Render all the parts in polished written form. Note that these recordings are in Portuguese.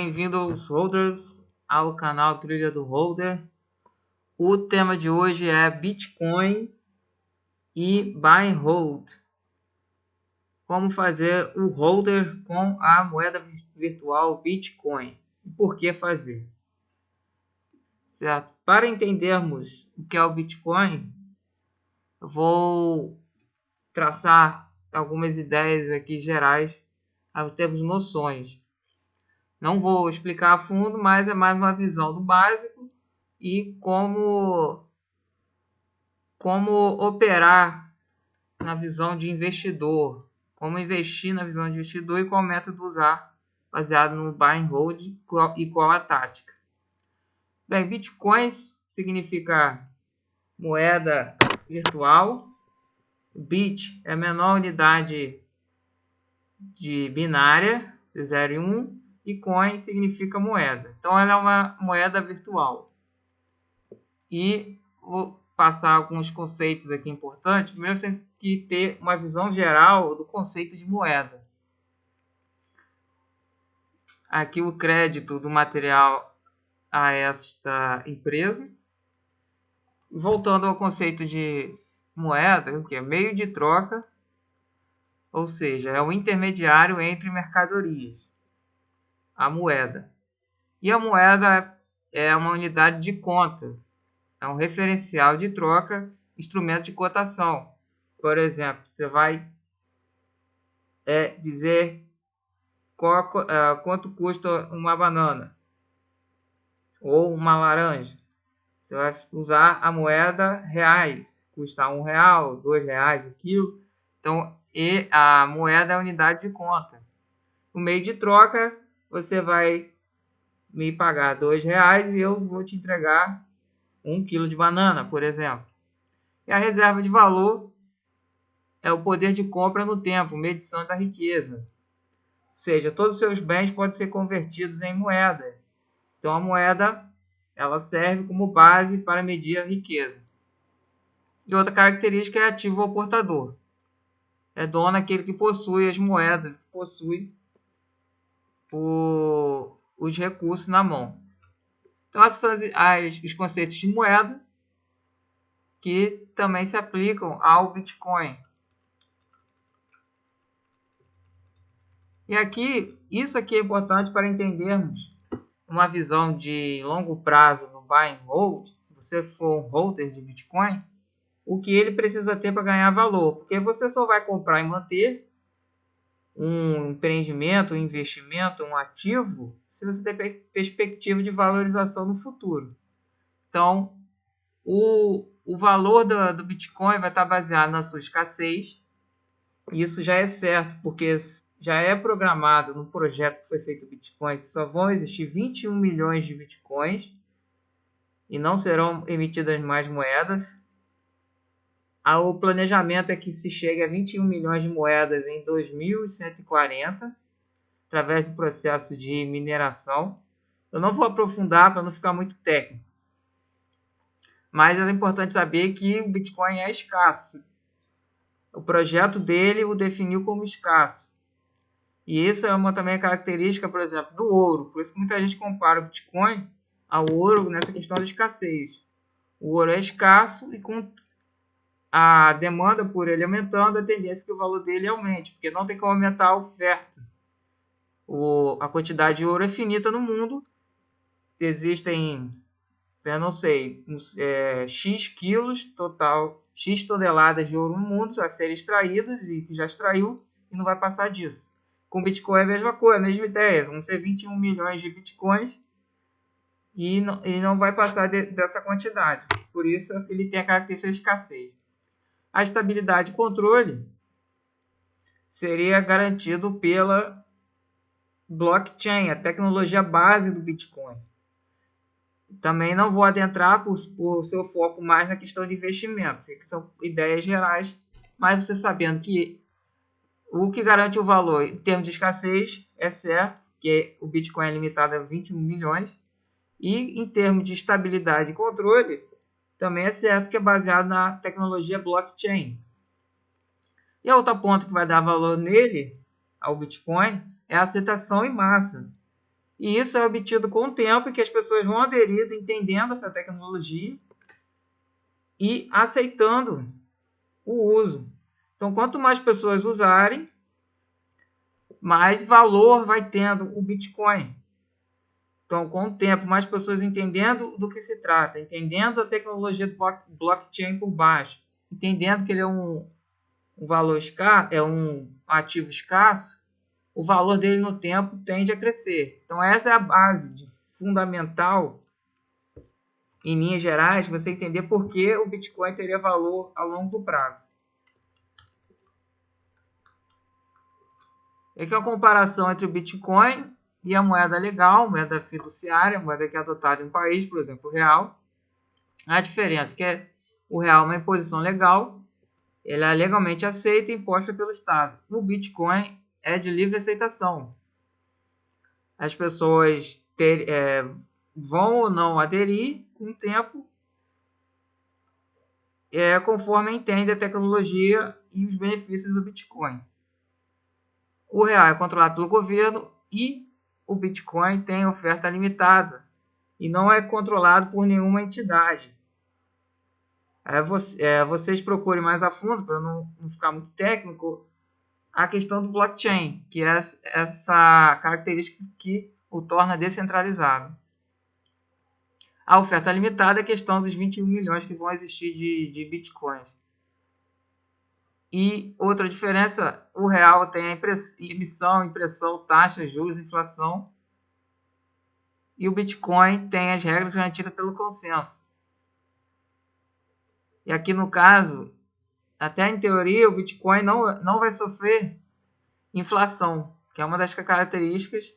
Bem-vindos, holders, ao canal Trilha do Holder. O tema de hoje é Bitcoin e Buy and Hold. Como fazer o holder com a moeda virtual Bitcoin e por que fazer. Certo? Para entendermos o que é o Bitcoin, eu vou traçar algumas ideias aqui gerais, termos noções. Não vou explicar a fundo, mas é mais uma visão do básico e como operar na visão de investidor, como investir na visão de investidor e qual método usar baseado no buy and hold e qual a tática. Bem, bitcoins significa moeda virtual. Bit é a menor unidade de binária, de 0 e 1, e coin significa moeda. Então ela é uma moeda virtual. E vou passar alguns conceitos aqui importantes. Primeiro você tem que ter uma visão geral do conceito de moeda. Aqui o crédito do material a esta empresa. Voltando ao conceito de moeda, que é meio de troca, ou seja, é o intermediário entre mercadorias, a moeda. E a moeda é uma unidade de conta, é um referencial de troca, instrumento de cotação. Por exemplo, você vai dizer quanto custa uma banana ou uma laranja. Você vai usar a moeda reais, custa R$1, R$2 o quilo. Então, a moeda é a unidade de conta. No meio de troca, você vai me pagar R$2 e eu vou te entregar 1 quilo de banana, por exemplo. E a reserva de valor é o poder de compra no tempo, medição da riqueza. Ou seja, todos os seus bens podem ser convertidos em moeda. Então, a moeda ela serve como base para medir a riqueza. E outra característica é ativo ao portador. É dono aquele que possui as moedas, que possui os recursos na mão. Então, esses são os conceitos de moeda que também se aplicam ao Bitcoin. E aqui, isso aqui é importante para entendermos uma visão de longo prazo no buy and hold. Se você for um holder de Bitcoin, o que ele precisa ter para ganhar valor, porque você só vai comprar e manter um empreendimento, um investimento, um ativo, se você tem perspectiva de valorização no futuro. Então, o valor do Bitcoin vai estar baseado na sua escassez. Isso já é certo, porque já é programado no projeto que foi feito o Bitcoin que só vão existir 21 milhões de Bitcoins e não serão emitidas mais moedas. O planejamento é que se chegue a 21 milhões de moedas em 2140, através do processo de mineração. Eu não vou aprofundar para não ficar muito técnico. Mas é importante saber que o Bitcoin é escasso. O projeto dele o definiu como escasso. E isso é uma também característica, por exemplo, do ouro. Por isso que muita gente compara o Bitcoin ao ouro nessa questão de escassez. O ouro é escasso e com a demanda por ele aumentando, a tendência é que o valor dele aumente, porque não tem como aumentar a oferta. A quantidade de ouro é finita no mundo. Existem, eu não sei, X quilos total, X toneladas de ouro no mundo a serem extraídas e que já extraiu e não vai passar disso. Com Bitcoin é a mesma coisa, a mesma ideia. Vão ser 21 milhões de Bitcoins e não vai passar dessa quantidade. Por isso ele tem a característica de escassez. A estabilidade e controle seria garantido pela blockchain, a tecnologia base do Bitcoin. Também não vou adentrar por seu foco mais na questão de investimento, que são ideias gerais, mas você sabendo que o que garante o valor em termos de escassez é certo, que o Bitcoin é limitado a 21 milhões, e em termos de estabilidade e controle, também é certo que é baseado na tecnologia blockchain. E a outra ponta que vai dar valor nele, ao Bitcoin, é a aceitação em massa. E isso é obtido com o tempo e que as pessoas vão aderindo, entendendo essa tecnologia e aceitando o uso. Então, quanto mais pessoas usarem, mais valor vai tendo o Bitcoin. Então, com o tempo, mais pessoas entendendo do que se trata, entendendo a tecnologia do blockchain por baixo, entendendo que ele é um valor escasso, é um ativo escasso, o valor dele no tempo tende a crescer. Então, essa é a base fundamental, em linhas gerais, você entender por que o Bitcoin teria valor a longo prazo. Aqui é uma comparação entre o Bitcoin e a moeda legal, moeda fiduciária, moeda que é adotada em um país, por exemplo, o real. A diferença é que o real é uma imposição legal, ele é legalmente aceita e imposta pelo Estado. O Bitcoin é de livre aceitação. As pessoas vão ou não aderir com o tempo, conforme entende a tecnologia e os benefícios do Bitcoin. O real é controlado pelo governo e o Bitcoin tem oferta limitada e não é controlado por nenhuma entidade. Vocês procurem mais a fundo, para não ficar muito técnico, a questão do blockchain, que é essa característica que o torna descentralizado. A oferta limitada é a questão dos 21 milhões que vão existir de bitcoins. E outra diferença, o real tem a emissão, impressão, taxa, juros, inflação. E o Bitcoin tem as regras garantidas pelo consenso. E aqui no caso, até em teoria, o Bitcoin não vai sofrer inflação, que é uma das características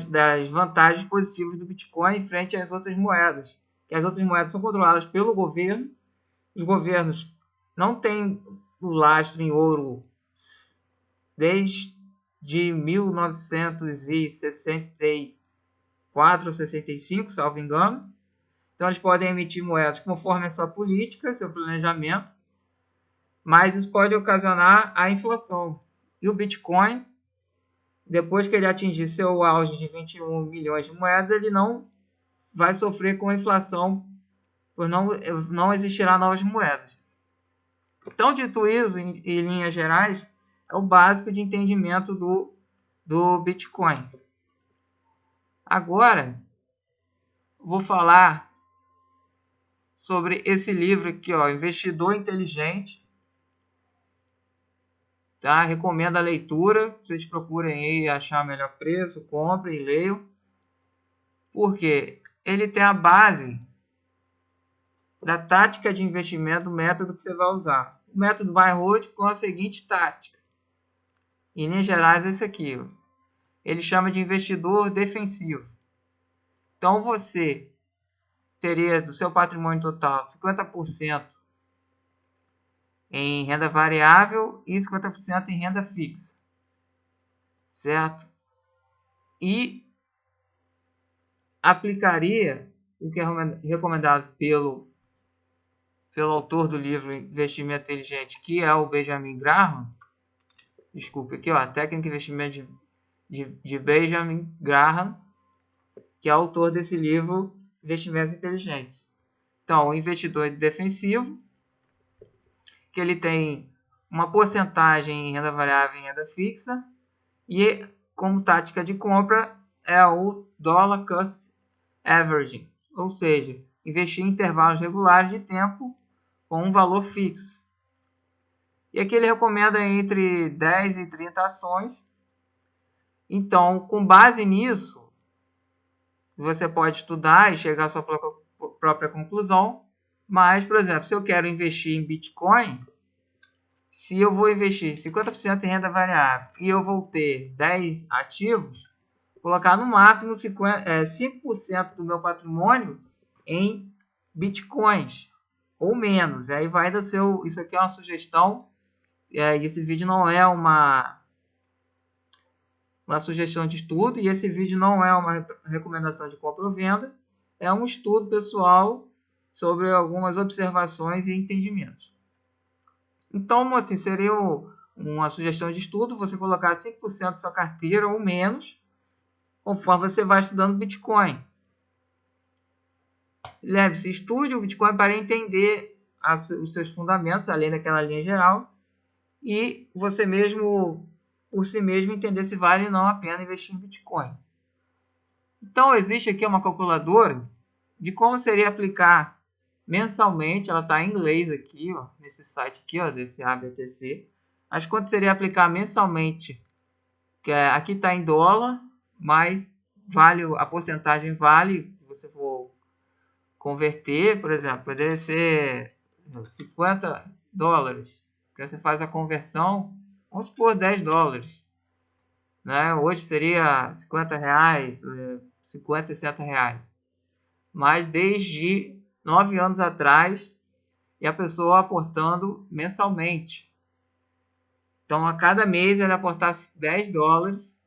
das vantagens positivas do Bitcoin em frente às outras moedas. Que as outras moedas são controladas pelo governo. Os governos não têm o lastro em ouro desde 1964 ou 65, salvo engano. Então, eles podem emitir moedas conforme a sua política, seu planejamento, mas isso pode ocasionar a inflação. E o Bitcoin, depois que ele atingir seu auge de 21 milhões de moedas, ele não vai sofrer com a inflação, pois não existirá novas moedas. Então, dito isso, em linhas gerais, é o básico de entendimento do Bitcoin. Agora, vou falar sobre esse livro aqui, Investidor Inteligente. Tá? Recomendo a leitura. Vocês procurem aí achar melhor preço, comprem e leiam. Porque ele tem a base da tática de investimento, do método que você vai usar. O método Buy and Hold com a seguinte tática. Em linhas gerais, esse aqui. Ele chama de investidor defensivo. Então, você teria do seu patrimônio total 50% em renda variável e 50% em renda fixa. Certo? E aplicaria o que é recomendado pelo autor do livro Investimento Inteligente, que é o Benjamin Graham. Desculpa, aqui a técnica de investimento de Benjamin Graham, que é autor desse livro Investimentos Inteligentes. Então, o investidor defensivo, que ele tem uma porcentagem em renda variável e em renda fixa, e como tática de compra é o Dollar Cost Averaging, ou seja, investir em intervalos regulares de tempo com um valor fixo. E aqui ele recomenda entre 10 e 30 ações. Então, com base nisso, você pode estudar e chegar à sua própria conclusão. Mas, por exemplo, se eu quero investir em Bitcoin, se eu vou investir 50% em renda variável e eu vou ter 10 ativos, colocar no máximo 5% do meu patrimônio em Bitcoins ou menos. Aí vai do seu... Isso aqui é uma sugestão. Esse vídeo não é uma sugestão de estudo e esse vídeo não é uma recomendação de compra ou venda. É um estudo pessoal sobre algumas observações e entendimentos. Então, assim, seria um uma sugestão de estudo, você colocar 5% da sua carteira ou menos, conforme você vai estudando Bitcoin. Lembre-se, estude o Bitcoin para entender os seus fundamentos, além daquela linha geral, e você mesmo, por si mesmo, entender se vale ou não a pena investir em Bitcoin. Então, existe aqui uma calculadora de como seria aplicar mensalmente, ela está em inglês aqui, ó, nesse site aqui, ó, desse ABTC, mas quanto seria aplicar mensalmente, que aqui está em dólar, mas vale, a porcentagem vale, se você for converter, por exemplo, poderia ser $50, que você faz a conversão, vamos supor $10, né? Hoje seria R$50, 50, R$60, mas desde 9 anos atrás, e a pessoa aportando mensalmente. Então, a cada mês ela aportasse $10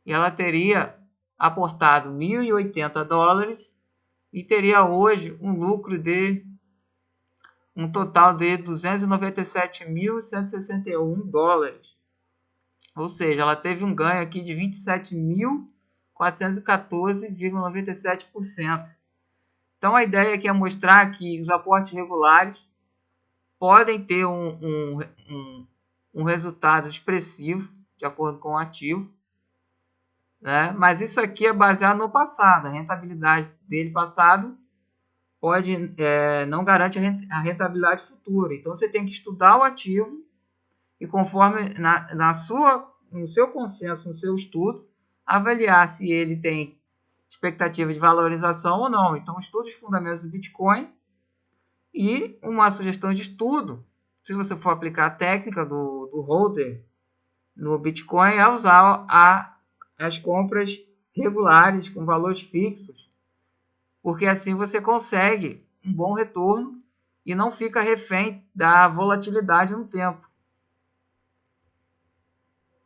e ela teria aportado $1.080 e teria hoje um lucro de um total de $297.161. Ou seja, ela teve um ganho aqui de 27.414,97%. Então, a ideia aqui é mostrar que os aportes regulares podem ter um resultado expressivo, de acordo com o ativo, né? Mas isso aqui é baseado no passado. A rentabilidade dele passado não garante a rentabilidade futura. Então, você tem que estudar o ativo e, conforme no seu consenso, no seu estudo, avaliar se ele tem expectativa de valorização ou não. Então, estude os fundamentos do Bitcoin e uma sugestão de estudo, se você for aplicar a técnica do holder no Bitcoin, é usar as compras regulares com valores fixos, porque assim você consegue um bom retorno e não fica refém da volatilidade no tempo.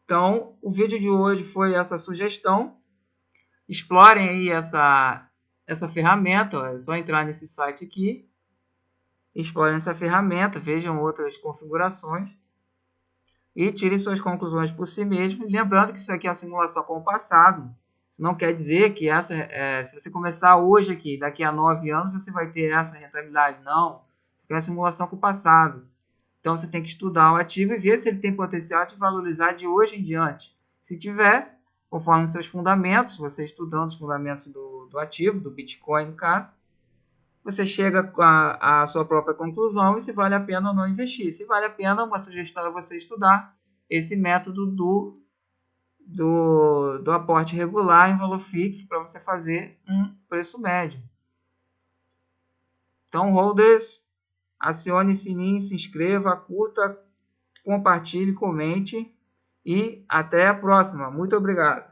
Então, o vídeo de hoje foi essa sugestão. Explorem aí essa ferramenta, é só entrar nesse site aqui, explorem essa ferramenta, vejam outras configurações e tirem suas conclusões por si mesmo. Lembrando que isso aqui é uma simulação com o passado. Isso não quer dizer que se você começar hoje aqui, daqui a 9 anos, você vai ter essa rentabilidade. Não. Isso aqui é uma simulação com o passado. Então, você tem que estudar o ativo e ver se ele tem potencial de valorizar de hoje em diante. Se tiver, conforme os seus fundamentos, você estudando os fundamentos do ativo, do Bitcoin no caso, você chega à sua própria conclusão e se vale a pena ou não investir. Se vale a pena, uma sugestão é você estudar esse método do aporte regular em valor fixo para você fazer um preço médio. Então, holders, acione o sininho, se inscreva, curta, compartilhe, comente e até a próxima. Muito obrigado.